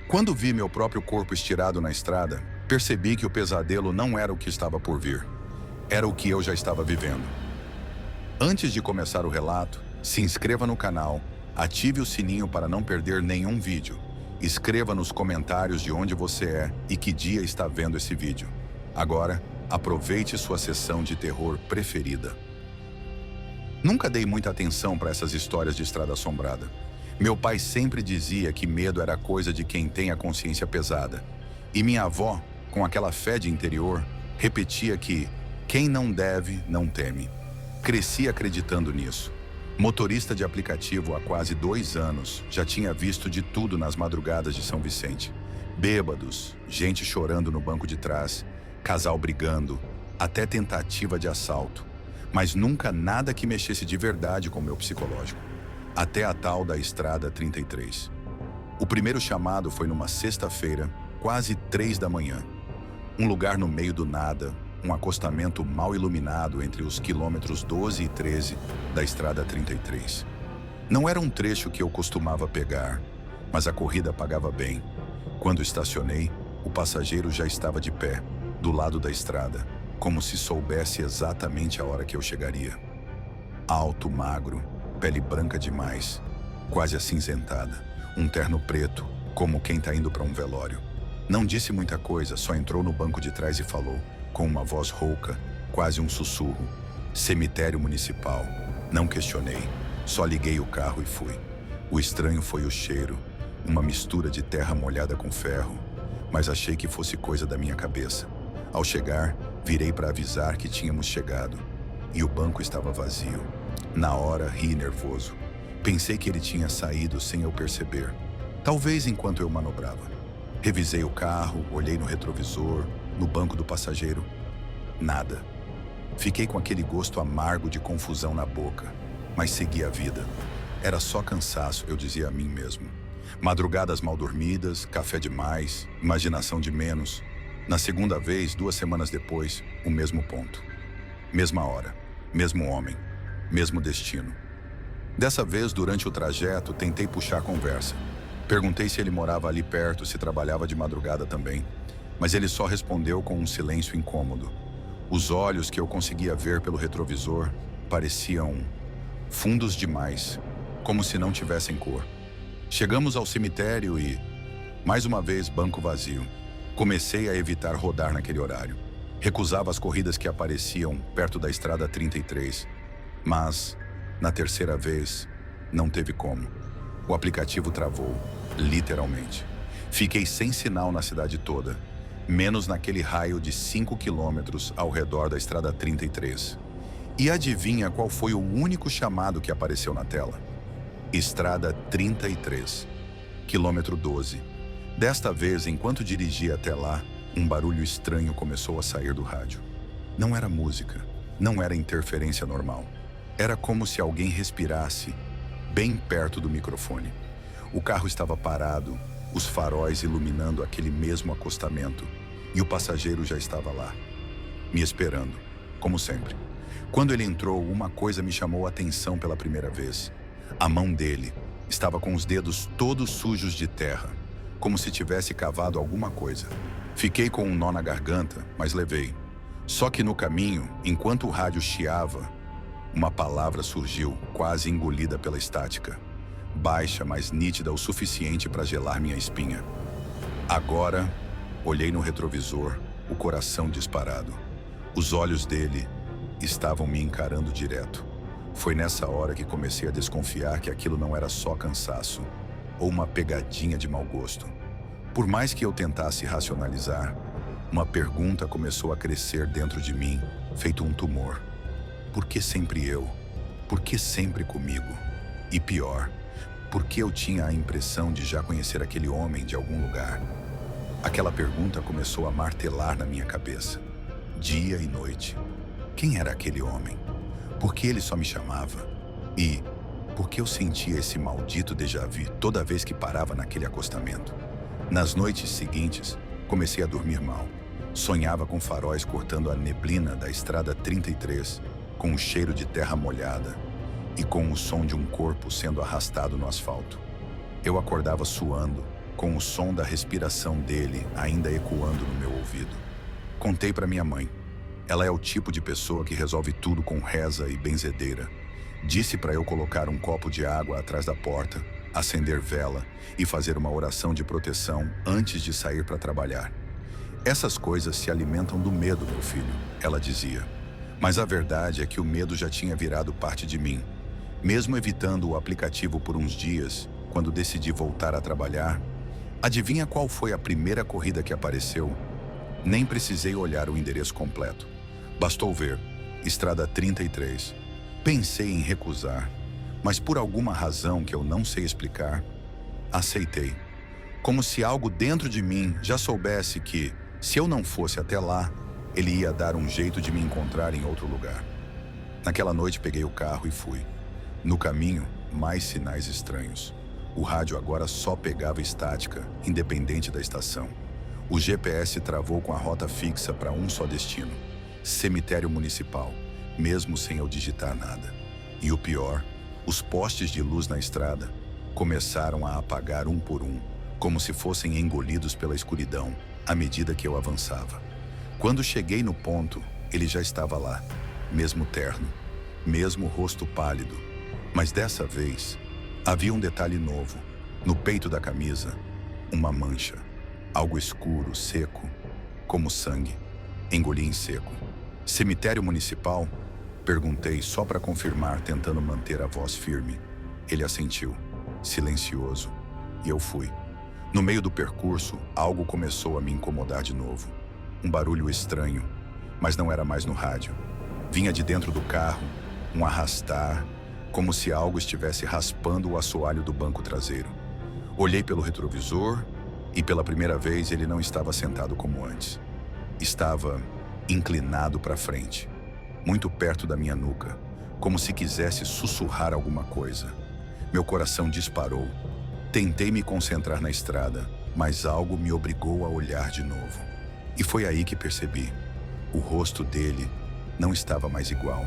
Quando vi meu próprio corpo estirado na estrada, percebi que o pesadelo não era o que estava por vir, era o que eu já estava vivendo. Antes de começar o relato, se inscreva no canal, ative o sininho para não perder nenhum vídeo. Escreva nos comentários de onde você é e que dia está vendo esse vídeo. Agora, aproveite sua sessão de terror preferida. Nunca dei muita atenção para essas histórias de estrada assombrada. Meu pai sempre dizia que medo era coisa de quem tem a consciência pesada. E minha avó, com aquela fé de interior, repetia que quem não deve, não teme. Cresci acreditando nisso. Motorista de aplicativo há quase 2 anos, já tinha visto de tudo nas madrugadas de São Vicente. Bêbados, gente chorando no banco de trás, casal brigando, até tentativa de assalto. Mas nunca nada que mexesse de verdade com o meu psicológico. Até a tal da Estrada 33. O primeiro chamado foi numa sexta-feira, quase 3 da manhã. Um lugar no meio do nada, um acostamento mal iluminado entre os quilômetros 12 e 13 da Estrada 33. Não era um trecho que eu costumava pegar, mas a corrida pagava bem. Quando estacionei, o passageiro já estava de pé, do lado da estrada, como se soubesse exatamente a hora que eu chegaria. Alto, magro, pele branca demais, quase acinzentada, um terno preto, como quem tá indo para um velório. Não disse muita coisa, só entrou no banco de trás e falou, com uma voz rouca, quase um sussurro: cemitério municipal. Não questionei, só liguei o carro e fui. O estranho foi o cheiro, uma mistura de terra molhada com ferro, mas achei que fosse coisa da minha cabeça. Ao chegar, virei para avisar que tínhamos chegado, e o banco estava vazio. Na hora, ri nervoso. Pensei que ele tinha saído sem eu perceber, talvez enquanto eu manobrava. Revisei o carro, olhei no retrovisor, no banco do passageiro. Nada. Fiquei com aquele gosto amargo de confusão na boca, mas segui a vida. Era só cansaço, eu dizia a mim mesmo. Madrugadas mal dormidas, café demais, imaginação de menos. Na segunda vez, 2 semanas depois, o mesmo ponto. Mesma hora, mesmo homem, mesmo destino. Dessa vez, durante o trajeto, tentei puxar a conversa. Perguntei se ele morava ali perto, se trabalhava de madrugada também. Mas ele só respondeu com um silêncio incômodo. Os olhos que eu conseguia ver pelo retrovisor pareciam fundos demais, como se não tivessem cor. Chegamos ao cemitério e, mais uma vez, banco vazio. Comecei a evitar rodar naquele horário. Recusava as corridas que apareciam perto da Estrada 33. Mas, na terceira vez, não teve como. O aplicativo travou, literalmente. Fiquei sem sinal na cidade toda, menos naquele raio de 5 quilômetros ao redor da Estrada 33. E adivinha qual foi o único chamado que apareceu na tela? Estrada 33, quilômetro 12. Desta vez, enquanto dirigia até lá, um barulho estranho começou a sair do rádio. Não era música, não era interferência normal. Era como se alguém respirasse bem perto do microfone. O carro estava parado, os faróis iluminando aquele mesmo acostamento, e o passageiro já estava lá, me esperando, como sempre. Quando ele entrou, uma coisa me chamou a atenção pela primeira vez. A mão dele estava com os dedos todos sujos de terra, como se tivesse cavado alguma coisa. Fiquei com um nó na garganta, mas levei. Só que no caminho, enquanto o rádio chiava, uma palavra surgiu, quase engolida pela estática. Baixa, mas nítida o suficiente para gelar minha espinha. Agora, olhei no retrovisor, o coração disparado. Os olhos dele estavam me encarando direto. Foi nessa hora que comecei a desconfiar que aquilo não era só cansaço, ou uma pegadinha de mau gosto. Por mais que eu tentasse racionalizar, uma pergunta começou a crescer dentro de mim, feito um tumor. Por que sempre eu? Por que sempre comigo? E pior, por que eu tinha a impressão de já conhecer aquele homem de algum lugar? Aquela pergunta começou a martelar na minha cabeça, dia e noite. Quem era aquele homem? Por que ele só me chamava? E por que eu sentia esse maldito déjà vu toda vez que parava naquele acostamento? Nas noites seguintes, comecei a dormir mal. Sonhava com faróis cortando a neblina da Estrada 33, com o cheiro de terra molhada e com o som de um corpo sendo arrastado no asfalto. Eu acordava suando, com o som da respiração dele ainda ecoando no meu ouvido. Contei para minha mãe. Ela é o tipo de pessoa que resolve tudo com reza e benzedeira. Disse para eu colocar um copo de água atrás da porta, acender vela e fazer uma oração de proteção antes de sair para trabalhar. Essas coisas se alimentam do medo, meu filho, ela dizia. Mas a verdade é que o medo já tinha virado parte de mim. Mesmo evitando o aplicativo por uns dias, quando decidi voltar a trabalhar, adivinha qual foi a primeira corrida que apareceu? Nem precisei olhar o endereço completo. Bastou ver, Estrada 33. Pensei em recusar, mas por alguma razão que eu não sei explicar, aceitei. Como se algo dentro de mim já soubesse que, se eu não fosse até lá, ele ia dar um jeito de me encontrar em outro lugar. Naquela noite peguei o carro e fui. No caminho, mais sinais estranhos. O rádio agora só pegava estática, independente da estação. O GPS travou com a rota fixa para um só destino: cemitério municipal, mesmo sem eu digitar nada. E o pior, os postes de luz na estrada começaram a apagar um por um, como se fossem engolidos pela escuridão à medida que eu avançava. Quando cheguei no ponto, ele já estava lá, mesmo terno, mesmo rosto pálido. Mas dessa vez, havia um detalhe novo. No peito da camisa, uma mancha. Algo escuro, seco, como sangue. Engoli em seco. Cemitério municipal? Perguntei só para confirmar, tentando manter a voz firme. Ele assentiu, silencioso, e eu fui. No meio do percurso, algo começou a me incomodar de novo. Um barulho estranho, mas não era mais no rádio. Vinha de dentro do carro, um arrastar, como se algo estivesse raspando o assoalho do banco traseiro. Olhei pelo retrovisor e pela primeira vez ele não estava sentado como antes. Estava inclinado para frente, muito perto da minha nuca, como se quisesse sussurrar alguma coisa. Meu coração disparou. Tentei me concentrar na estrada, mas algo me obrigou a olhar de novo. E foi aí que percebi. O rosto dele não estava mais igual.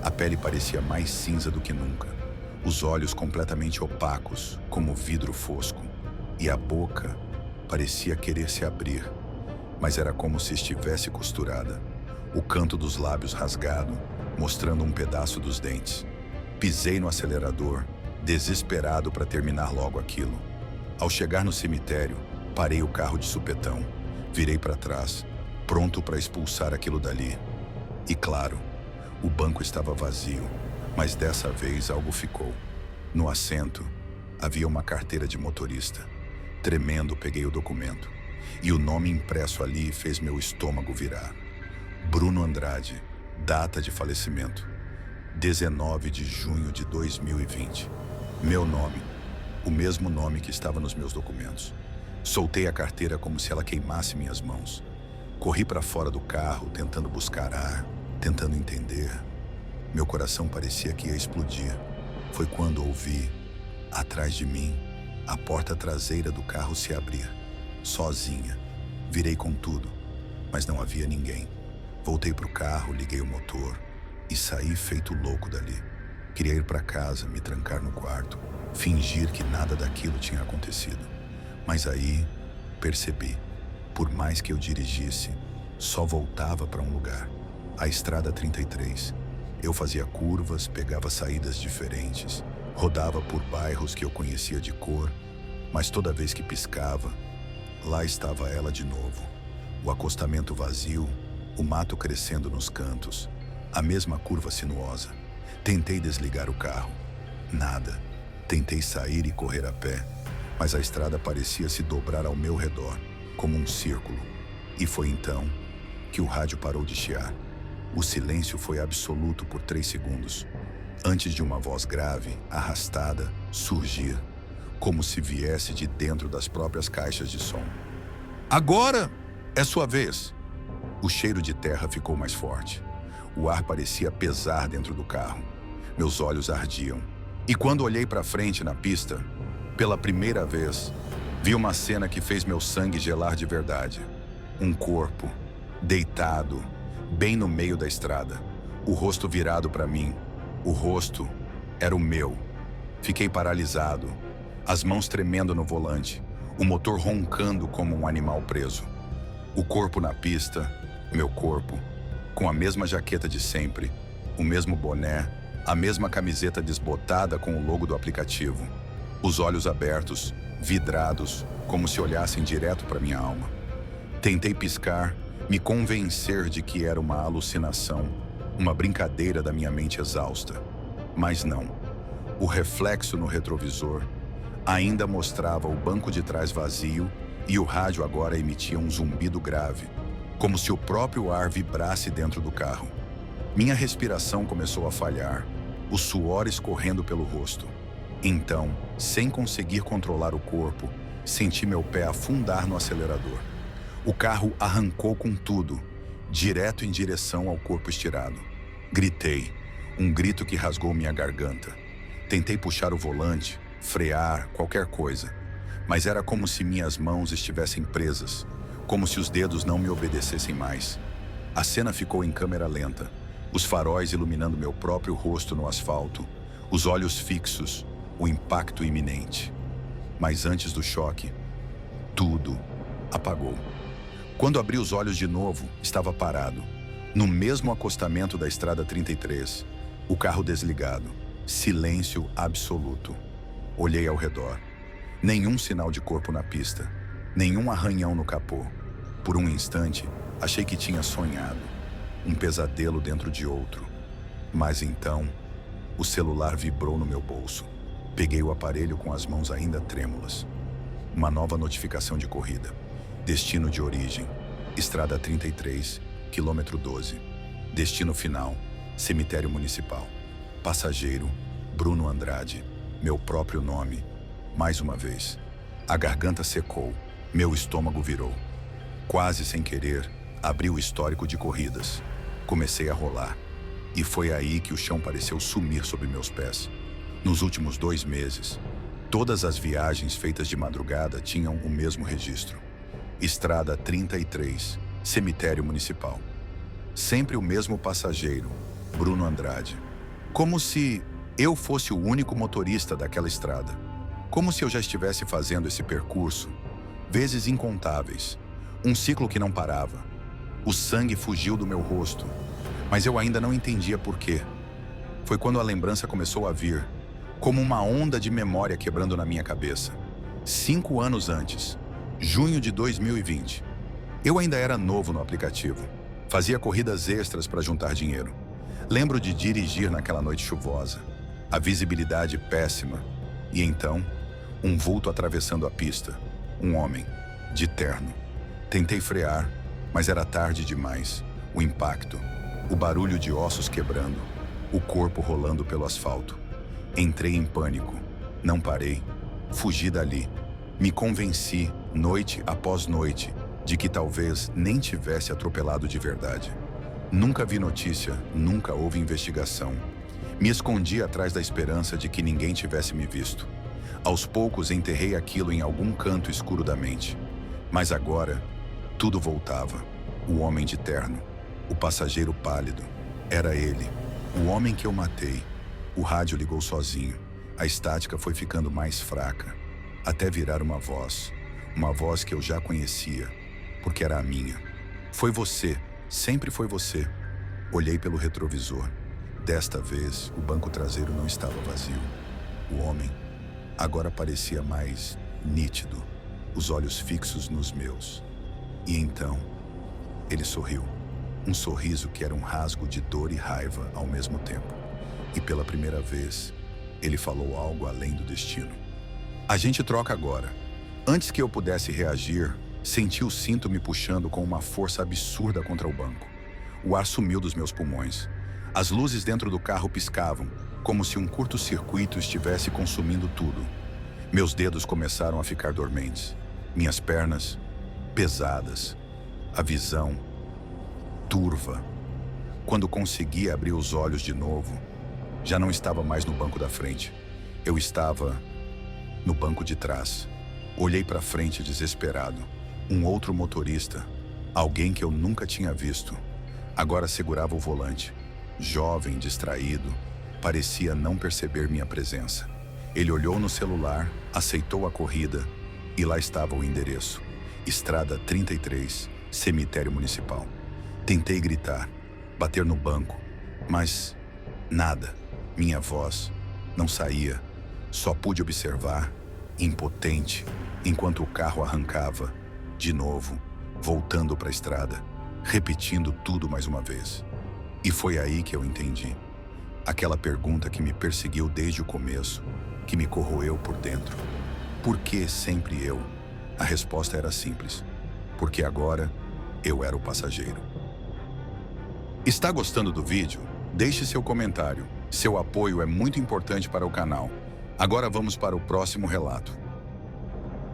A pele parecia mais cinza do que nunca. Os olhos completamente opacos, como vidro fosco. E a boca parecia querer se abrir, mas era como se estivesse costurada. O canto dos lábios rasgado, mostrando um pedaço dos dentes. Pisei no acelerador, desesperado para terminar logo aquilo. Ao chegar no cemitério, parei o carro de supetão. Virei para trás, pronto para expulsar aquilo dali. E claro, o banco estava vazio, mas dessa vez algo ficou. No assento, havia uma carteira de motorista. Tremendo, peguei o documento. E o nome impresso ali fez meu estômago virar. Bruno Andrade, data de falecimento: 19 de junho de 2020. Meu nome, o mesmo nome que estava nos meus documentos. Soltei a carteira como se ela queimasse minhas mãos. Corri para fora do carro, tentando buscar ar, tentando entender. Meu coração parecia que ia explodir. Foi quando ouvi, atrás de mim, a porta traseira do carro se abrir. Sozinha. Virei com tudo, mas não havia ninguém. Voltei pro carro, liguei o motor e saí feito louco dali. Queria ir para casa, me trancar no quarto, fingir que nada daquilo tinha acontecido. Mas aí, percebi, por mais que eu dirigisse, só voltava para um lugar: a Estrada 33. Eu fazia curvas, pegava saídas diferentes, rodava por bairros que eu conhecia de cor, mas toda vez que piscava, lá estava ela de novo. O acostamento vazio, o mato crescendo nos cantos, a mesma curva sinuosa. Tentei desligar o carro. Nada. Tentei sair e correr a pé, mas a estrada parecia se dobrar ao meu redor, como um círculo. E foi então que o rádio parou de chiar. O silêncio foi absoluto por 3 segundos, antes de uma voz grave, arrastada, surgir, como se viesse de dentro das próprias caixas de som. Agora é sua vez. O cheiro de terra ficou mais forte. O ar parecia pesar dentro do carro. Meus olhos ardiam. E quando olhei para frente na pista, pela primeira vez, vi uma cena que fez meu sangue gelar de verdade. Um corpo, deitado, bem no meio da estrada, o rosto virado para mim. O rosto era o meu. Fiquei paralisado, as mãos tremendo no volante, o motor roncando como um animal preso. O corpo na pista, meu corpo, com a mesma jaqueta de sempre, o mesmo boné, a mesma camiseta desbotada com o logo do aplicativo. Os olhos abertos, vidrados, como se olhassem direto para minha alma. Tentei piscar, me convencer de que era uma alucinação, uma brincadeira da minha mente exausta. Mas não. O reflexo no retrovisor ainda mostrava o banco de trás vazio e o rádio agora emitia um zumbido grave, como se o próprio ar vibrasse dentro do carro. Minha respiração começou a falhar, o suor escorrendo pelo rosto. Então, sem conseguir controlar o corpo, senti meu pé afundar no acelerador. O carro arrancou com tudo, direto em direção ao corpo estirado. Gritei, um grito que rasgou minha garganta. Tentei puxar o volante, frear, qualquer coisa. Mas era como se minhas mãos estivessem presas, como se os dedos não me obedecessem mais. A cena ficou em câmera lenta, os faróis iluminando meu próprio rosto no asfalto, os olhos fixos, o impacto iminente. Mas antes do choque, tudo apagou. Quando abri os olhos de novo, estava parado, no mesmo acostamento da Estrada 33, o carro desligado, silêncio absoluto. Olhei ao redor. Nenhum sinal de corpo na pista, nenhum arranhão no capô. Por um instante, achei que tinha sonhado, um pesadelo dentro de outro. Mas então, o celular vibrou no meu bolso. Peguei o aparelho com as mãos ainda trêmulas. Uma nova notificação de corrida. Destino de origem, Estrada 33, quilômetro 12. Destino final, Cemitério Municipal. Passageiro, Bruno Andrade. Meu próprio nome. Mais uma vez. A garganta secou, meu estômago virou. Quase sem querer, abri o histórico de corridas. Comecei a rolar. E foi aí que o chão pareceu sumir sob meus pés. Nos últimos 2 meses, todas as viagens feitas de madrugada tinham o mesmo registro. Estrada 33, Cemitério Municipal. Sempre o mesmo passageiro, Bruno Andrade. Como se eu fosse o único motorista daquela estrada. Como se eu já estivesse fazendo esse percurso, vezes incontáveis. Um ciclo que não parava. O sangue fugiu do meu rosto, mas eu ainda não entendia por quê. Foi quando a lembrança começou a vir, como uma onda de memória quebrando na minha cabeça. 5 anos antes, junho de 2020. Eu ainda era novo no aplicativo. Fazia corridas extras para juntar dinheiro. Lembro de dirigir naquela noite chuvosa. A visibilidade péssima. E então, um vulto atravessando a pista. Um homem, de terno. Tentei frear, mas era tarde demais. O impacto, o barulho de ossos quebrando, o corpo rolando pelo asfalto. Entrei em pânico. Não parei. Fugi dali. Me convenci, noite após noite, de que talvez nem tivesse atropelado de verdade. Nunca vi notícia, nunca houve investigação. Me escondi atrás da esperança de que ninguém tivesse me visto. Aos poucos enterrei aquilo em algum canto escuro da mente. Mas agora, tudo voltava. O homem de terno, o passageiro pálido. Era ele, o homem que eu matei. O rádio ligou sozinho. A estática foi ficando mais fraca, até virar uma voz que eu já conhecia, porque era a minha. Foi você, sempre foi você. Olhei pelo retrovisor. Desta vez, o banco traseiro não estava vazio. O homem agora parecia mais nítido, os olhos fixos nos meus. E então, ele sorriu. Um sorriso que era um rasgo de dor e raiva ao mesmo tempo. E pela primeira vez, ele falou algo além do destino. A gente troca agora. Antes que eu pudesse reagir, senti o cinto me puxando com uma força absurda contra o banco. O ar sumiu dos meus pulmões. As luzes dentro do carro piscavam, como se um curto-circuito estivesse consumindo tudo. Meus dedos começaram a ficar dormentes. Minhas pernas, pesadas. A visão, turva. Quando consegui abrir os olhos de novo, já não estava mais no banco da frente. Eu estava no banco de trás. Olhei para frente desesperado. Um outro motorista, alguém que eu nunca tinha visto, agora segurava o volante. Jovem, distraído, parecia não perceber minha presença. Ele olhou no celular, aceitou a corrida E lá estava o endereço. Estrada 33, cemitério municipal. Tentei gritar, bater no banco, mas nada. Minha voz não saía. Só pude observar, impotente, enquanto o carro arrancava, de novo, voltando para a estrada, repetindo tudo mais uma vez. E foi aí que eu entendi. Aquela pergunta que me perseguiu desde o começo, que me corroeu por dentro. Por que sempre eu? A resposta era simples. Porque agora eu era o passageiro. Está gostando do vídeo? Deixe seu comentário. Seu apoio é muito importante para o canal. Agora vamos para o próximo relato.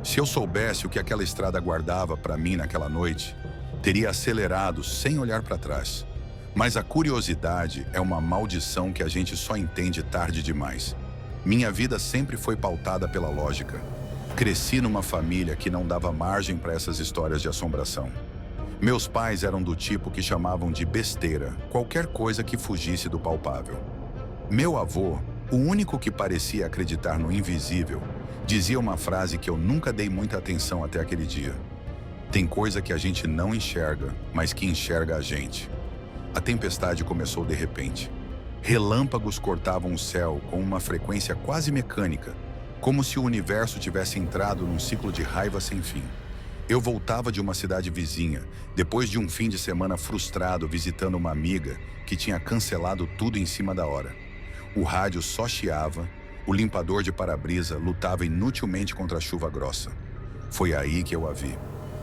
Se eu soubesse o que aquela estrada guardava para mim naquela noite, teria acelerado sem olhar para trás. Mas a curiosidade é uma maldição que a gente só entende tarde demais. Minha vida sempre foi pautada pela lógica. Cresci numa família que não dava margem para essas histórias de assombração. Meus pais eram do tipo que chamavam de besteira qualquer coisa que fugisse do palpável. Meu avô, o único que parecia acreditar no invisível, dizia uma frase que eu nunca dei muita atenção até aquele dia. Tem coisa que a gente não enxerga, mas que enxerga a gente. A tempestade começou de repente. Relâmpagos cortavam o céu com uma frequência quase mecânica, como se o universo tivesse entrado num ciclo de raiva sem fim. Eu voltava de uma cidade vizinha, depois de um fim de semana frustrado visitando uma amiga que tinha cancelado tudo em cima da hora. O rádio só chiava, o limpador de para-brisa lutava inutilmente contra a chuva grossa. Foi aí que eu a vi.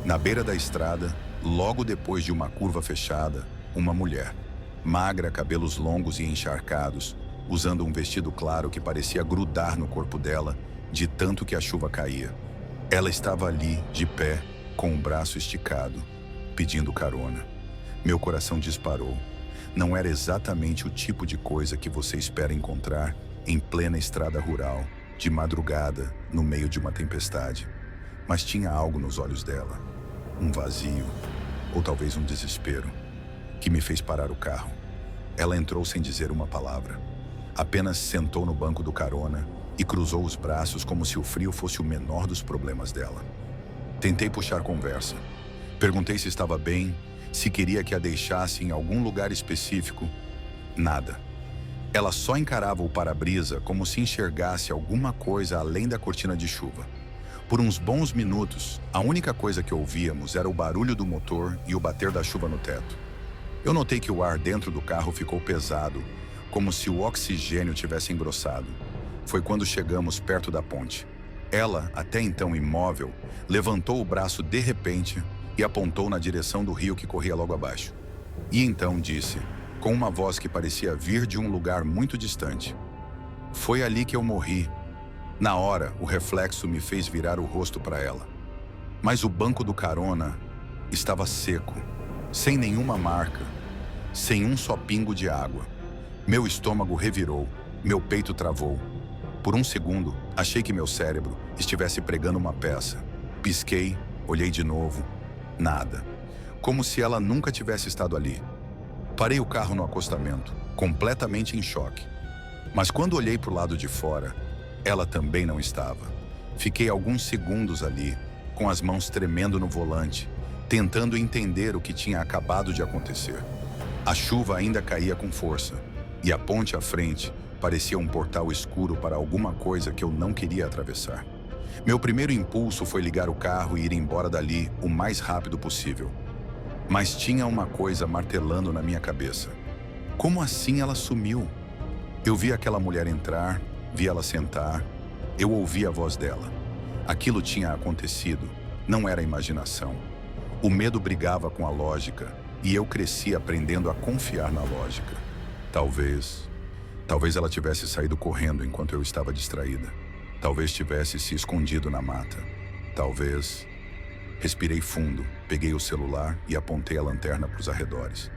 Na beira da estrada, logo depois de uma curva fechada, uma mulher, magra, cabelos longos e encharcados, usando um vestido claro que parecia grudar no corpo dela, de tanto que a chuva caía. Ela estava ali, de pé, com o braço esticado, pedindo carona. Meu coração disparou. Não era exatamente o tipo de coisa que você espera encontrar em plena estrada rural, de madrugada, no meio de uma tempestade. Mas tinha algo nos olhos dela. Um vazio, ou talvez um desespero, que me fez parar o carro. Ela entrou sem dizer uma palavra. Apenas sentou no banco do carona e cruzou os braços como se o frio fosse o menor dos problemas dela. Tentei puxar conversa. Perguntei se estava bem, se queria que a deixasse em algum lugar específico. Nada. Ela só encarava o para-brisa como se enxergasse alguma coisa além da cortina de chuva. Por uns bons minutos, a única coisa que ouvíamos era o barulho do motor e o bater da chuva no teto. Eu notei que o ar dentro do carro ficou pesado, como se o oxigênio tivesse engrossado. Foi quando chegamos perto da ponte. Ela, até então imóvel, levantou o braço de repente e apontou na direção do rio que corria logo abaixo. E então disse, com uma voz que parecia vir de um lugar muito distante: "Foi ali que eu morri." Na hora, o reflexo me fez virar o rosto para ela. Mas o banco do carona estava seco, sem nenhuma marca, sem um só pingo de água. Meu estômago revirou, meu peito travou. Por um segundo, achei que meu cérebro estivesse pregando uma peça. Pisquei, olhei de novo. Nada. Como se ela nunca tivesse estado ali. Parei o carro no acostamento, completamente em choque. Mas quando olhei para o lado de fora, ela também não estava. Fiquei alguns segundos ali, com as mãos tremendo no volante, tentando entender o que tinha acabado de acontecer. A chuva ainda caía com força, e a ponte à frente parecia um portal escuro para alguma coisa que eu não queria atravessar. Meu primeiro impulso foi ligar o carro e ir embora dali o mais rápido possível. Mas tinha uma coisa martelando na minha cabeça. Como assim ela sumiu? Eu vi aquela mulher entrar, vi ela sentar, eu ouvi a voz dela. Aquilo tinha acontecido, não era imaginação. O medo brigava com a lógica, e eu cresci aprendendo a confiar na lógica. Talvez ela tivesse saído correndo enquanto eu estava distraída. Talvez tivesse se escondido na mata. Talvez... Respirei fundo, peguei o celular e apontei a lanterna para os arredores.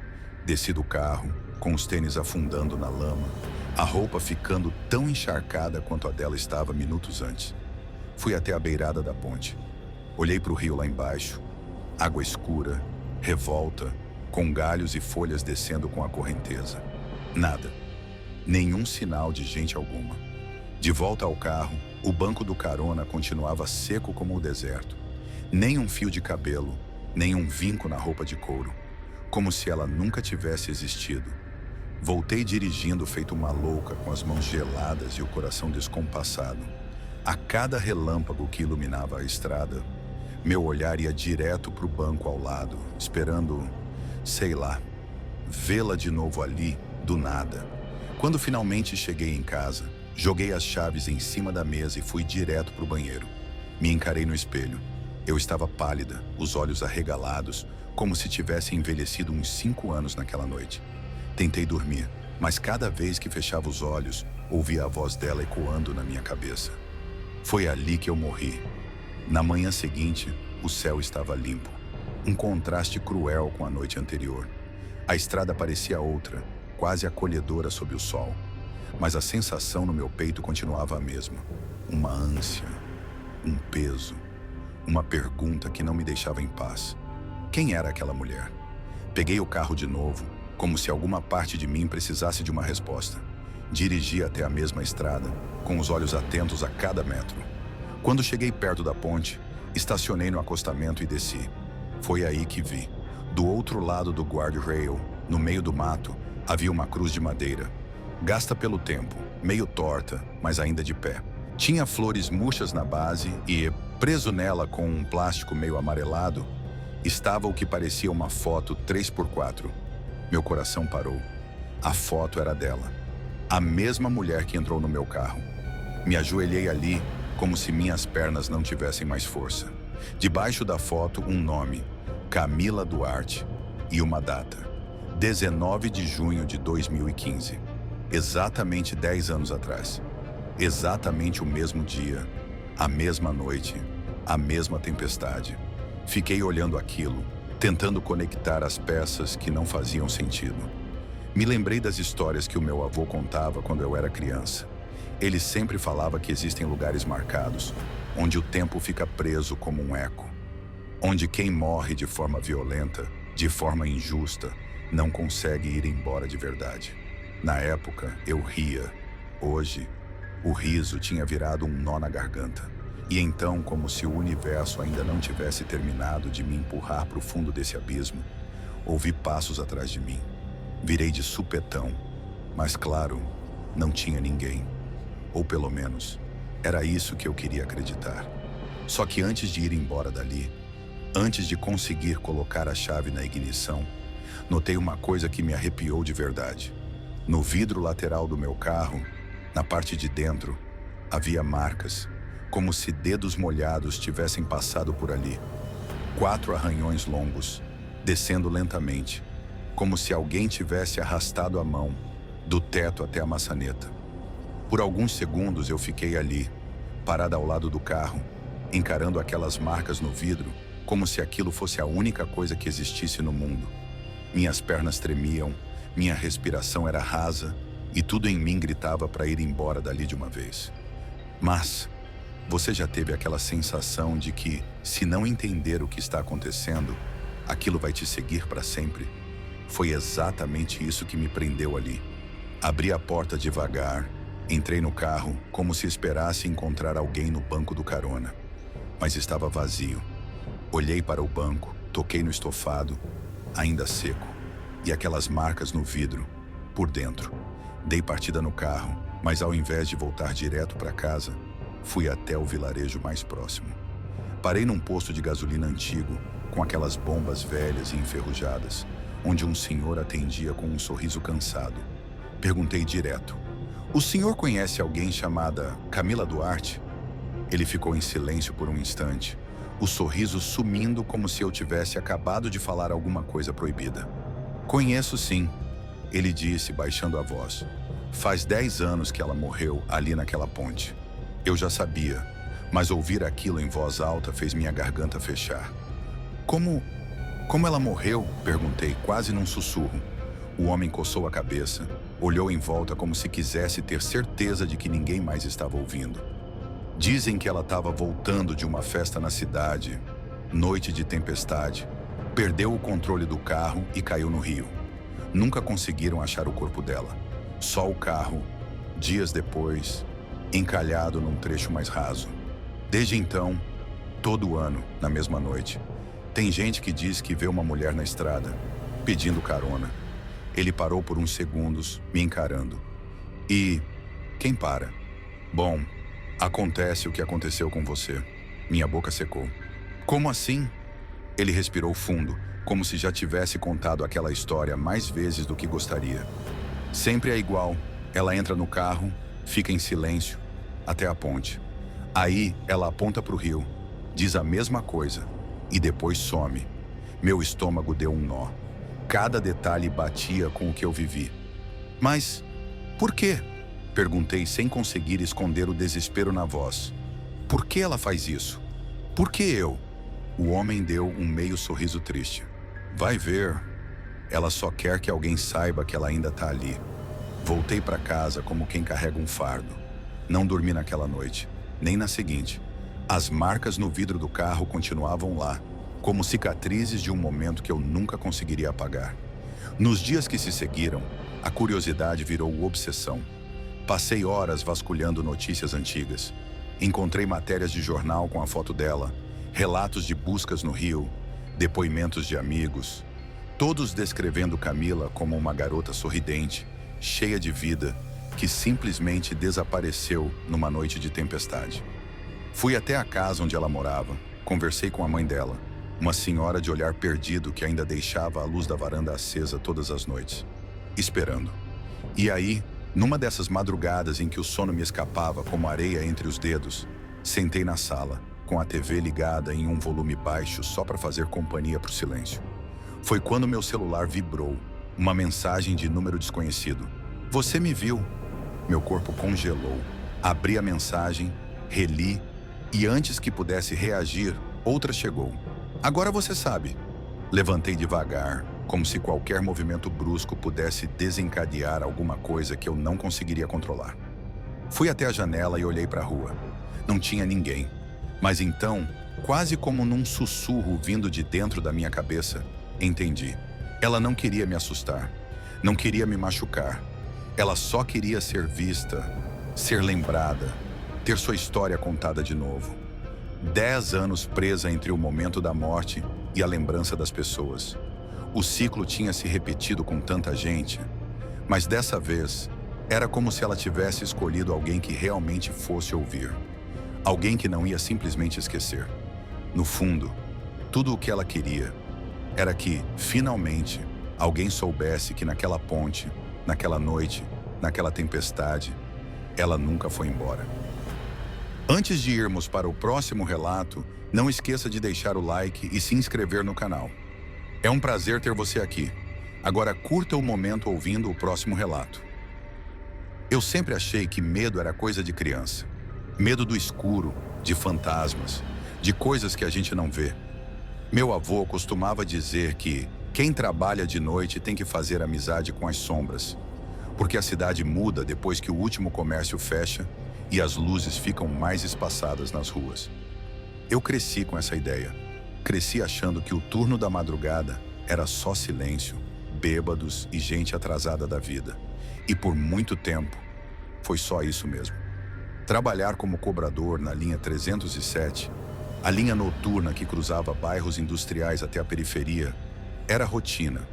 Desci do carro, com os tênis afundando na lama, a roupa ficando tão encharcada quanto a dela estava minutos antes. Fui até a beirada da ponte. Olhei para o rio lá embaixo. Água escura, revolta, com galhos e folhas descendo com a correnteza. Nada. Nenhum sinal de gente alguma. De volta ao carro, o banco do carona continuava seco como o deserto. Nem um fio de cabelo, nem um vinco na roupa de couro, como se ela nunca tivesse existido. Voltei dirigindo feito uma louca, com as mãos geladas e o coração descompassado. A cada relâmpago que iluminava a estrada, meu olhar ia direto para o banco ao lado, esperando, sei lá, vê-la de novo ali, do nada. Quando finalmente cheguei em casa, joguei as chaves em cima da mesa e fui direto para o banheiro. Me encarei no espelho. Eu estava pálida, os olhos arregalados, como se tivesse envelhecido uns 5 anos naquela noite. Tentei dormir, mas cada vez que fechava os olhos, ouvia a voz dela ecoando na minha cabeça. Foi ali que eu morri. Na manhã seguinte, o céu estava limpo. Um contraste cruel com a noite anterior. A estrada parecia outra, quase acolhedora sob o sol. Mas a sensação no meu peito continuava a mesma. Uma ânsia, um peso, uma pergunta que não me deixava em paz. Quem era aquela mulher? Peguei o carro de novo, como se alguma parte de mim precisasse de uma resposta. Dirigi até a mesma estrada, com os olhos atentos a cada metro. Quando cheguei perto da ponte, estacionei no acostamento e desci. Foi aí que vi. Do outro lado do guardrail, no meio do mato, havia uma cruz de madeira. Gasta pelo tempo, meio torta, mas ainda de pé. Tinha flores murchas na base e, preso nela com um plástico meio amarelado, estava o que parecia uma foto 3x4. Meu coração parou. A foto era dela. A mesma mulher que entrou no meu carro. Me ajoelhei ali, como se minhas pernas não tivessem mais força. Debaixo da foto, um nome: Camila Duarte, e uma data: 19 de junho de 2015. Exatamente 10 anos atrás. Exatamente o mesmo dia, a mesma noite, a mesma tempestade. Fiquei olhando aquilo, tentando conectar as peças que não faziam sentido. Me lembrei das histórias que o meu avô contava quando eu era criança. Ele sempre falava que existem lugares marcados, onde o tempo fica preso como um eco. Onde quem morre de forma violenta, de forma injusta, não consegue ir embora de verdade. Na época, eu ria. Hoje, o riso tinha virado um nó na garganta. E então, como se o universo ainda não tivesse terminado de me empurrar para o fundo desse abismo, ouvi passos atrás de mim. Virei de supetão, mas claro, não tinha ninguém. Ou pelo menos, era isso que eu queria acreditar. Só que antes de ir embora dali, antes de conseguir colocar a chave na ignição, notei uma coisa que me arrepiou de verdade. No vidro lateral do meu carro, na parte de dentro, havia marcas, como se dedos molhados tivessem passado por ali. 4 arranhões longos, descendo lentamente, como se alguém tivesse arrastado a mão, do teto até a maçaneta. Por alguns segundos eu fiquei ali, parada ao lado do carro, encarando aquelas marcas no vidro, como se aquilo fosse a única coisa que existisse no mundo. Minhas pernas tremiam, minha respiração era rasa, e tudo em mim gritava para ir embora dali de uma vez. Mas você já teve aquela sensação de que, se não entender o que está acontecendo, aquilo vai te seguir para sempre? Foi exatamente isso que me prendeu ali. Abri a porta devagar, entrei no carro, como se esperasse encontrar alguém no banco do carona. Mas estava vazio. Olhei para o banco, toquei no estofado, ainda seco, e aquelas marcas no vidro, por dentro. Dei partida no carro, mas ao invés de voltar direto para casa, fui até o vilarejo mais próximo. Parei num posto de gasolina antigo, com aquelas bombas velhas e enferrujadas, onde um senhor atendia com um sorriso cansado. Perguntei direto: "O senhor conhece alguém chamada Camila Duarte?" Ele ficou em silêncio por um instante, o sorriso sumindo como se eu tivesse acabado de falar alguma coisa proibida. "Conheço sim", ele disse, baixando a voz. "Faz 10 anos que ela morreu ali naquela ponte." Eu já sabia, mas ouvir aquilo em voz alta fez minha garganta fechar. Como ela morreu?" perguntei, quase num sussurro. O homem coçou a cabeça, olhou em volta como se quisesse ter certeza de que ninguém mais estava ouvindo. "Dizem que ela estava voltando de uma festa na cidade, noite de tempestade, perdeu o controle do carro e caiu no rio. Nunca conseguiram achar o corpo dela. Só o carro. Dias depois, encalhado num trecho mais raso. Desde então, todo ano, na mesma noite, tem gente que diz que vê uma mulher na estrada, pedindo carona. Ele parou por uns segundos, me encarando. E quem para? Bom, acontece o que aconteceu com você. Minha boca secou. Como assim? Ele respirou fundo, como se já tivesse contado aquela história mais vezes do que gostaria. Sempre é igual. Ela entra no carro, fica em silêncio, até a ponte. Aí ela aponta para o rio, diz a mesma coisa e depois some. Meu estômago deu um nó. Cada detalhe batia com o que eu vivi. Mas por quê? Perguntei sem conseguir esconder o desespero na voz. Por que ela faz isso? Por que eu? O homem deu um meio sorriso triste. Vai ver. Ela só quer que alguém saiba que ela ainda está ali. Voltei para casa como quem carrega um fardo. Não dormi naquela noite, nem na seguinte. As marcas no vidro do carro continuavam lá, como cicatrizes de um momento que eu nunca conseguiria apagar. Nos dias que se seguiram, a curiosidade virou obsessão. Passei horas vasculhando notícias antigas. Encontrei matérias de jornal com a foto dela, relatos de buscas no rio, depoimentos de amigos, todos descrevendo Camila como uma garota sorridente, cheia de vida, que simplesmente desapareceu numa noite de tempestade. Fui até a casa onde ela morava, conversei com a mãe dela, uma senhora de olhar perdido que ainda deixava a luz da varanda acesa todas as noites, esperando. E aí, numa dessas madrugadas em que o sono me escapava como areia entre os dedos, sentei na sala, com a TV ligada em um volume baixo só para fazer companhia para o silêncio. Foi quando meu celular vibrou, uma mensagem de número desconhecido. Você me viu? Meu corpo congelou. Abri a mensagem, reli, e antes que pudesse reagir, outra chegou. Agora você sabe. Levantei devagar, como se qualquer movimento brusco pudesse desencadear alguma coisa que eu não conseguiria controlar. Fui até a janela e olhei para a rua. Não tinha ninguém. Mas então, quase como num sussurro vindo de dentro da minha cabeça, entendi. Ela não queria me assustar, não queria me machucar. Ela só queria ser vista, ser lembrada, ter sua história contada de novo. 10 anos presa entre o momento da morte e a lembrança das pessoas. O ciclo tinha se repetido com tanta gente, mas dessa vez, era como se ela tivesse escolhido alguém que realmente fosse ouvir. Alguém que não ia simplesmente esquecer. No fundo, tudo o que ela queria era que, finalmente, alguém soubesse que naquela ponte, naquela noite, naquela tempestade, ela nunca foi embora. Antes de irmos para o próximo relato, não esqueça de deixar o like e se inscrever no canal. É um prazer ter você aqui. Agora curta o momento ouvindo o próximo relato. Eu sempre achei que medo era coisa de criança. Medo do escuro, de fantasmas, de coisas que a gente não vê. Meu avô costumava dizer que quem trabalha de noite tem que fazer amizade com as sombras, porque a cidade muda depois que o último comércio fecha e as luzes ficam mais espaçadas nas ruas. Eu cresci com essa ideia. Cresci achando que o turno da madrugada era só silêncio, bêbados e gente atrasada da vida. E por muito tempo, foi só isso mesmo. Trabalhar como cobrador na linha 307, a linha noturna que cruzava bairros industriais até a periferia, era rotina.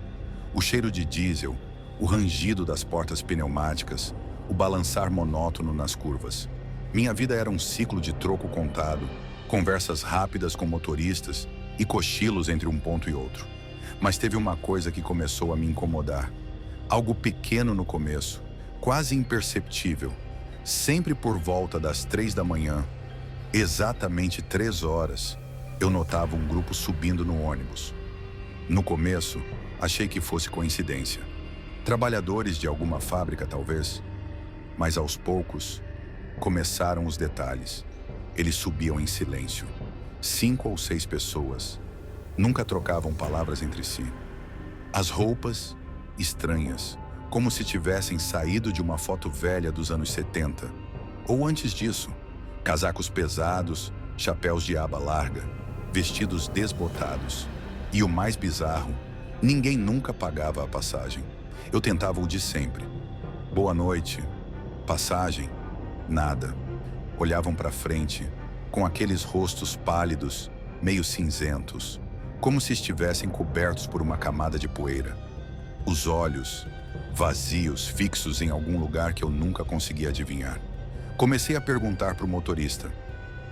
O cheiro de diesel, o rangido das portas pneumáticas, o balançar monótono nas curvas. Minha vida era um ciclo de troco contado, conversas rápidas com motoristas e cochilos entre um ponto e outro. Mas teve uma coisa que começou a me incomodar. Algo pequeno no começo, quase imperceptível. Sempre por volta das 3 da manhã, exatamente 3 horas, eu notava um grupo subindo no ônibus. No começo, achei que fosse coincidência. Trabalhadores de alguma fábrica, talvez. Mas aos poucos, começaram os detalhes. Eles subiam em silêncio. 5 ou 6 pessoas. Nunca trocavam palavras entre si. As roupas, estranhas, como se tivessem saído de uma foto velha dos anos 70. Ou antes disso, casacos pesados, chapéus de aba larga, vestidos desbotados. E o mais bizarro, ninguém nunca pagava a passagem. Eu tentava o de sempre. Boa noite. Passagem? Nada. Olhavam para frente, com aqueles rostos pálidos, meio cinzentos, como se estivessem cobertos por uma camada de poeira. Os olhos, vazios, fixos em algum lugar que eu nunca conseguia adivinhar. Comecei a perguntar para o motorista,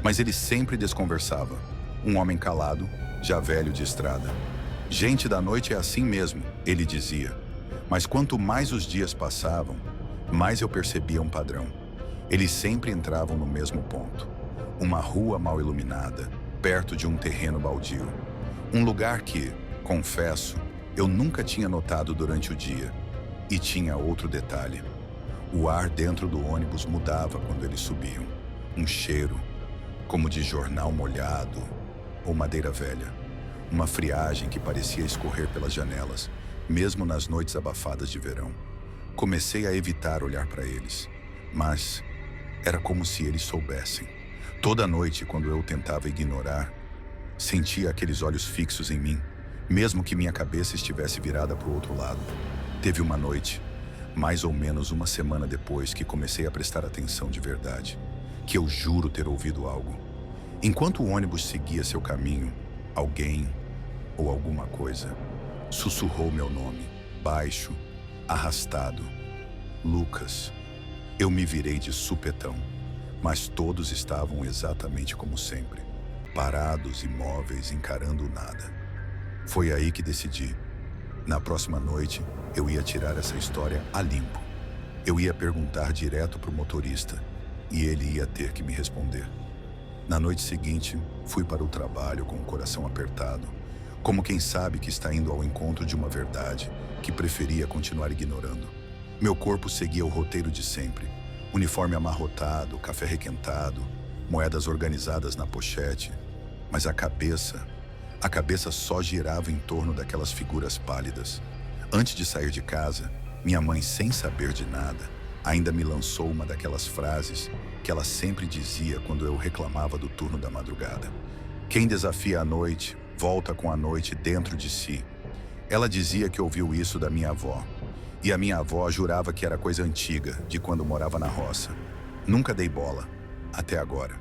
mas ele sempre desconversava. Um homem calado, já velho de estrada. Gente da noite é assim mesmo, ele dizia. Mas quanto mais os dias passavam, mais eu percebia um padrão. Eles sempre entravam no mesmo ponto. Uma rua mal iluminada, perto de um terreno baldio. Um lugar que, confesso, eu nunca tinha notado durante o dia. E tinha outro detalhe. O ar dentro do ônibus mudava quando eles subiam. Um cheiro, como de jornal molhado ou madeira velha. Uma friagem que parecia escorrer pelas janelas, mesmo nas noites abafadas de verão. Comecei a evitar olhar para eles, mas era como se eles soubessem. Toda noite, quando eu tentava ignorar, sentia aqueles olhos fixos em mim, mesmo que minha cabeça estivesse virada para o outro lado. Teve uma noite, mais ou menos uma semana depois, que comecei a prestar atenção de verdade, que eu juro ter ouvido algo. Enquanto o ônibus seguia seu caminho, alguém ou alguma coisa sussurrou meu nome, baixo, arrastado. Lucas. Eu me virei de supetão, mas todos estavam exatamente como sempre, parados, imóveis, encarando o nada. Foi aí que decidi. Na próxima noite, eu ia tirar essa história a limpo. Eu ia perguntar direto para o motorista e ele ia ter que me responder. Na noite seguinte, fui para o trabalho com o coração apertado, como quem sabe que está indo ao encontro de uma verdade que preferia continuar ignorando. Meu corpo seguia o roteiro de sempre. Uniforme amarrotado, café requentado, moedas organizadas na pochete. Mas a cabeça só girava em torno daquelas figuras pálidas. Antes de sair de casa, minha mãe, sem saber de nada, ainda me lançou uma daquelas frases que ela sempre dizia quando eu reclamava do turno da madrugada. Quem desafia a noite, volta com a noite dentro de si. Ela dizia que ouviu isso da minha avó. E a minha avó jurava que era coisa antiga, de quando morava na roça. Nunca dei bola, até agora.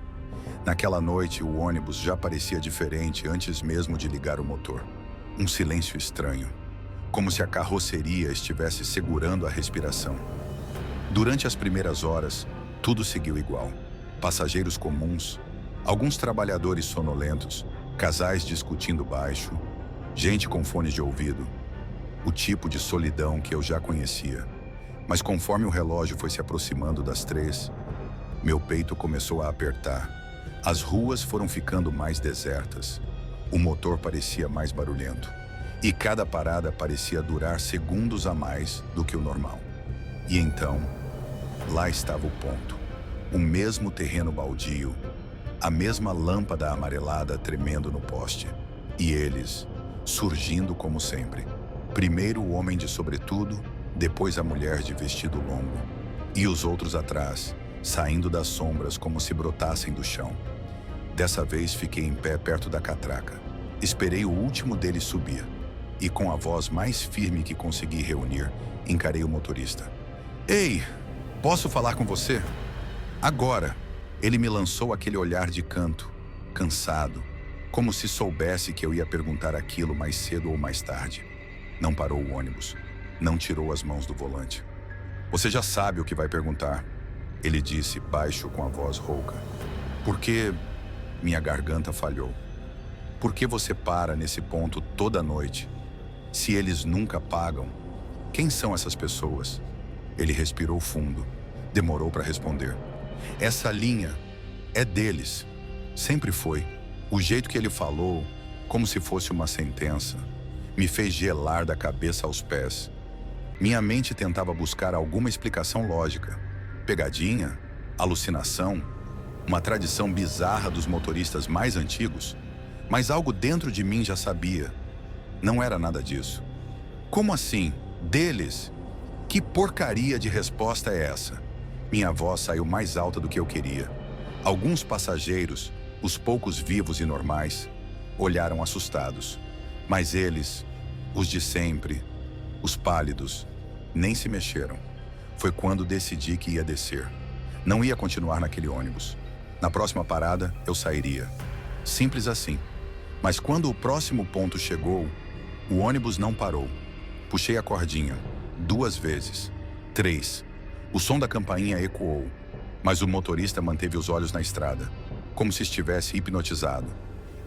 Naquela noite, o ônibus já parecia diferente antes mesmo de ligar o motor. Um silêncio estranho, como se a carroceria estivesse segurando a respiração. Durante as primeiras horas, tudo seguiu igual. Passageiros comuns, alguns trabalhadores sonolentos, casais discutindo baixo, gente com fones de ouvido. O tipo de solidão que eu já conhecia. Mas conforme o relógio foi se aproximando das 3, meu peito começou a apertar. As ruas foram ficando mais desertas. O motor parecia mais barulhento. E cada parada parecia durar segundos a mais do que o normal. E então, lá estava o ponto. O mesmo terreno baldio, a mesma lâmpada amarelada tremendo no poste. E eles, surgindo como sempre. Primeiro o homem de sobretudo, depois a mulher de vestido longo. E os outros atrás, saindo das sombras como se brotassem do chão. Dessa vez fiquei em pé perto da catraca. Esperei o último deles subir. E com a voz mais firme que consegui reunir, encarei o motorista. Ei, posso falar com você? Agora! Ele me lançou aquele olhar de canto, cansado, como se soubesse que eu ia perguntar aquilo mais cedo ou mais tarde. Não parou o ônibus. Não tirou as mãos do volante. Você já sabe o que vai perguntar, ele disse baixo com a voz rouca. Por que... Minha garganta falhou. Por que você para nesse ponto toda noite? Se eles nunca pagam, quem são essas pessoas? Ele respirou fundo. Demorou para responder. Essa linha é deles. Sempre foi. O jeito que ele falou, como se fosse uma sentença, me fez gelar da cabeça aos pés. Minha mente tentava buscar alguma explicação lógica. Pegadinha? Alucinação? Uma tradição bizarra dos motoristas mais antigos? Mas algo dentro de mim já sabia. Não era nada disso. Como assim? Deles? Que porcaria de resposta é essa? Minha voz saiu mais alta do que eu queria. Alguns passageiros, os poucos vivos e normais, olharam assustados. Mas eles, os de sempre, os pálidos, nem se mexeram. Foi quando decidi que ia descer. Não ia continuar naquele ônibus. Na próxima parada, eu sairia. Simples assim. Mas quando o próximo ponto chegou, o ônibus não parou. Puxei a cordinha. 2 vezes. 3. O som da campainha ecoou, mas o motorista manteve os olhos na estrada, como se estivesse hipnotizado.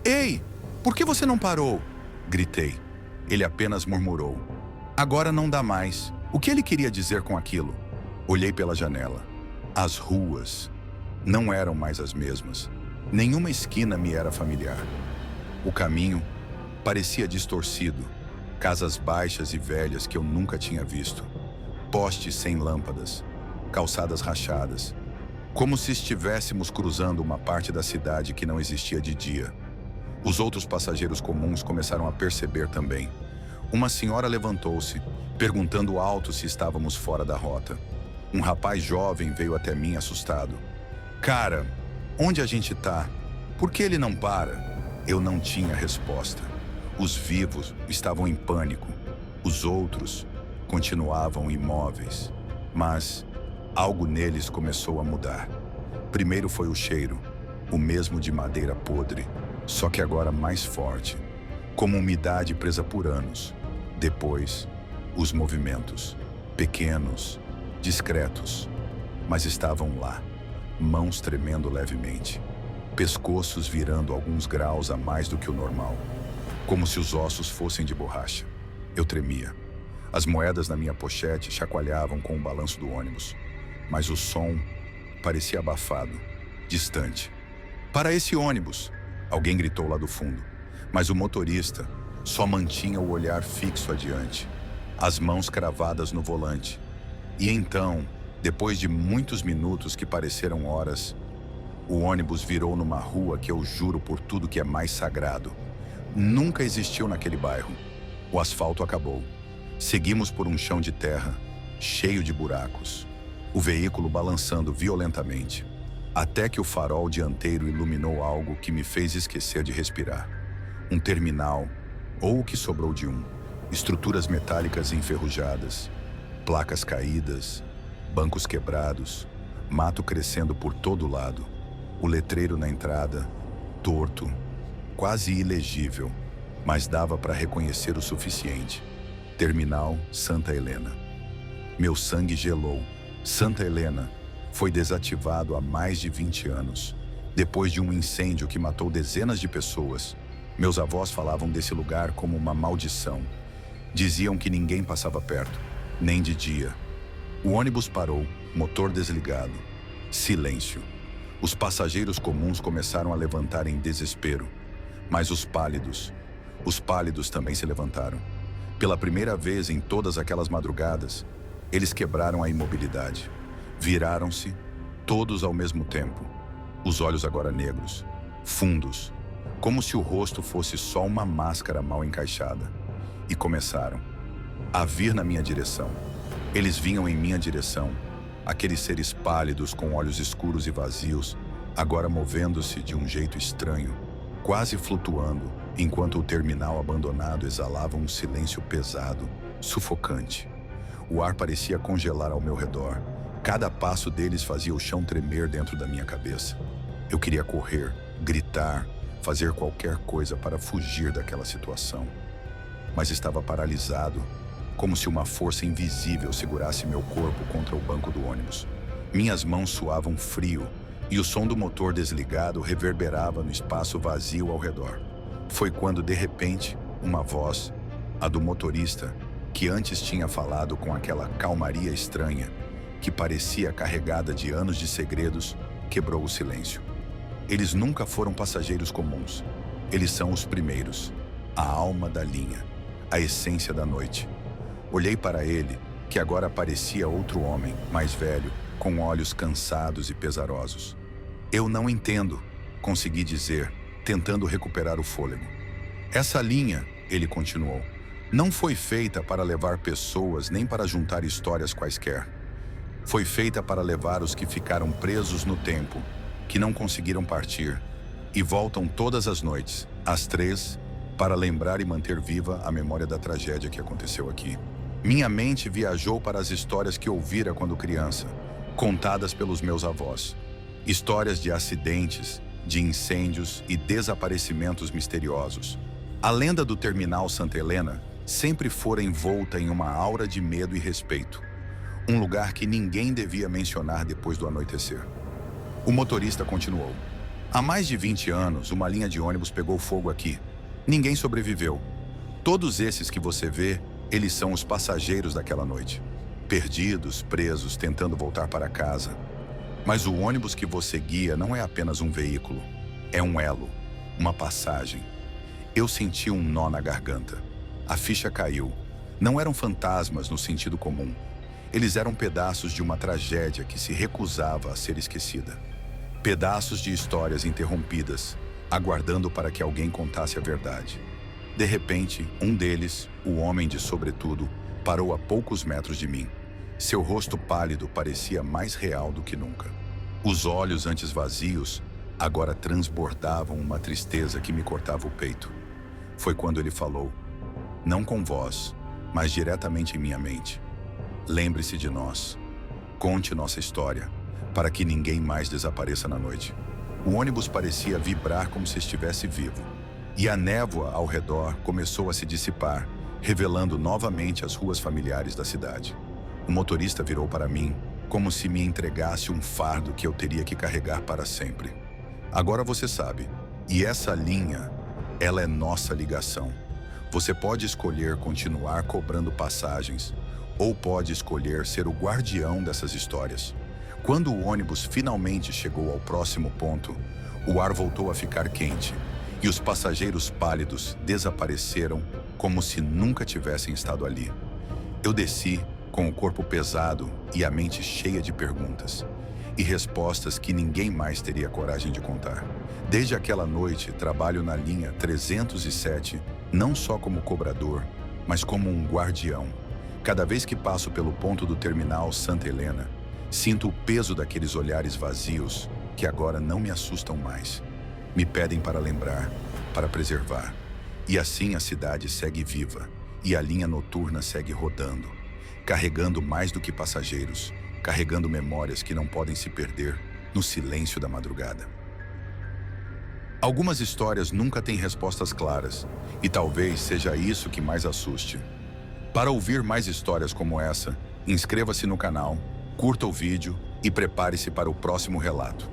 Ei, por que você não parou? Gritei. Ele apenas murmurou. Agora não dá mais. O que ele queria dizer com aquilo? Olhei pela janela. As ruas não eram mais as mesmas. Nenhuma esquina me era familiar. O caminho parecia distorcido. Casas baixas e velhas que eu nunca tinha visto. Postes sem lâmpadas. Calçadas rachadas. Como se estivéssemos cruzando uma parte da cidade que não existia de dia. Os outros passageiros comuns começaram a perceber também. Uma senhora levantou-se, perguntando alto se estávamos fora da rota. Um rapaz jovem veio até mim assustado. Cara, onde a gente tá? Por que ele não para? Eu não tinha resposta. Os vivos estavam em pânico. Os outros continuavam imóveis. Mas algo neles começou a mudar. Primeiro foi o cheiro, o mesmo de madeira podre, só que agora mais forte, como umidade presa por anos. Depois, os movimentos, pequenos, discretos, mas estavam lá, mãos tremendo levemente, pescoços virando alguns graus a mais do que o normal, como se os ossos fossem de borracha. Eu tremia. As moedas na minha pochete chacoalhavam com o balanço do ônibus, mas o som parecia abafado, distante. Para esse ônibus! Alguém gritou lá do fundo, mas o motorista só mantinha o olhar fixo adiante, as mãos cravadas no volante. E então, depois de muitos minutos que pareceram horas, o ônibus virou numa rua que eu juro por tudo que é mais sagrado. Nunca existiu naquele bairro. O asfalto acabou. Seguimos por um chão de terra, cheio de buracos. O veículo balançando violentamente, até que o farol dianteiro iluminou algo que me fez esquecer de respirar. Um terminal, ou o que sobrou de um. Estruturas metálicas enferrujadas, placas caídas, bancos quebrados, mato crescendo por todo lado. O letreiro na entrada, torto, quase ilegível, mas dava para reconhecer o suficiente. Terminal Santa Helena. Meu sangue gelou. Santa Helena foi desativado há mais de 20 anos, depois de um incêndio que matou dezenas de pessoas. Meus avós falavam desse lugar como uma maldição. Diziam que ninguém passava perto, nem de dia. O ônibus parou, motor desligado. Silêncio. Os passageiros comuns começaram a levantar em desespero, mas os pálidos também se levantaram. Pela primeira vez em todas aquelas madrugadas, eles quebraram a imobilidade. Viraram-se, todos ao mesmo tempo. Os olhos agora negros, fundos, como se o rosto fosse só uma máscara mal encaixada. E começaram a vir na minha direção. Eles vinham em minha direção, aqueles seres pálidos com olhos escuros e vazios, agora movendo-se de um jeito estranho, quase flutuando, enquanto o terminal abandonado exalava um silêncio pesado, sufocante. O ar parecia congelar ao meu redor. Cada passo deles fazia o chão tremer dentro da minha cabeça. Eu queria correr, gritar, fazer qualquer coisa para fugir daquela situação. Mas estava paralisado, como se uma força invisível segurasse meu corpo contra o banco do ônibus. Minhas mãos suavam frio e o som do motor desligado reverberava no espaço vazio ao redor. Foi quando, de repente, uma voz, a do motorista, que antes tinha falado com aquela calmaria estranha, que parecia carregada de anos de segredos, quebrou o silêncio. Eles nunca foram passageiros comuns. Eles são os primeiros, a alma da linha, a essência da noite. Olhei para ele, que agora parecia outro homem, mais velho, com olhos cansados e pesarosos. Eu não entendo, consegui dizer, tentando recuperar o fôlego. Essa linha, ele continuou, não foi feita para levar pessoas nem para juntar histórias quaisquer. Foi feita para levar os que ficaram presos no tempo, que não conseguiram partir, e voltam todas as noites, às 3, para lembrar e manter viva a memória da tragédia que aconteceu aqui. Minha mente viajou para as histórias que ouvira quando criança, contadas pelos meus avós. Histórias de acidentes, de incêndios e desaparecimentos misteriosos. A lenda do terminal Santa Helena sempre fora envolta em uma aura de medo e respeito. Um lugar que ninguém devia mencionar depois do anoitecer. O motorista continuou. Há mais de 20 anos, uma linha de ônibus pegou fogo aqui. Ninguém sobreviveu. Todos esses que você vê, eles são os passageiros daquela noite. Perdidos, presos, tentando voltar para casa. Mas o ônibus que você guia não é apenas um veículo. É um elo, uma passagem. Eu senti um nó na garganta. A ficha caiu. Não eram fantasmas no sentido comum. Eles eram pedaços de uma tragédia que se recusava a ser esquecida. Pedaços de histórias interrompidas, aguardando para que alguém contasse a verdade. De repente, um deles, o homem de sobretudo, parou a poucos metros de mim. Seu rosto pálido parecia mais real do que nunca. Os olhos antes vazios, agora transbordavam uma tristeza que me cortava o peito. Foi quando ele falou, não com voz, mas diretamente em minha mente. Lembre-se de nós. Conte nossa história, para que ninguém mais desapareça na noite. O ônibus parecia vibrar como se estivesse vivo. E a névoa ao redor começou a se dissipar, revelando novamente as ruas familiares da cidade. O motorista virou para mim, como se me entregasse um fardo que eu teria que carregar para sempre. Agora você sabe, e essa linha, ela é nossa ligação. Você pode escolher continuar cobrando passagens, ou pode escolher ser o guardião dessas histórias. Quando o ônibus finalmente chegou ao próximo ponto, o ar voltou a ficar quente e os passageiros pálidos desapareceram como se nunca tivessem estado ali. Eu desci com o corpo pesado e a mente cheia de perguntas e respostas que ninguém mais teria coragem de contar. Desde aquela noite, trabalho na linha 307, não só como cobrador, mas como um guardião. Cada vez que passo pelo ponto do terminal Santa Helena, sinto o peso daqueles olhares vazios que agora não me assustam mais. Me pedem para lembrar, para preservar. E assim a cidade segue viva e a linha noturna segue rodando, carregando mais do que passageiros, carregando memórias que não podem se perder no silêncio da madrugada. Algumas histórias nunca têm respostas claras, e talvez seja isso que mais assuste. Para ouvir mais histórias como essa, inscreva-se no canal, curta o vídeo e prepare-se para o próximo relato.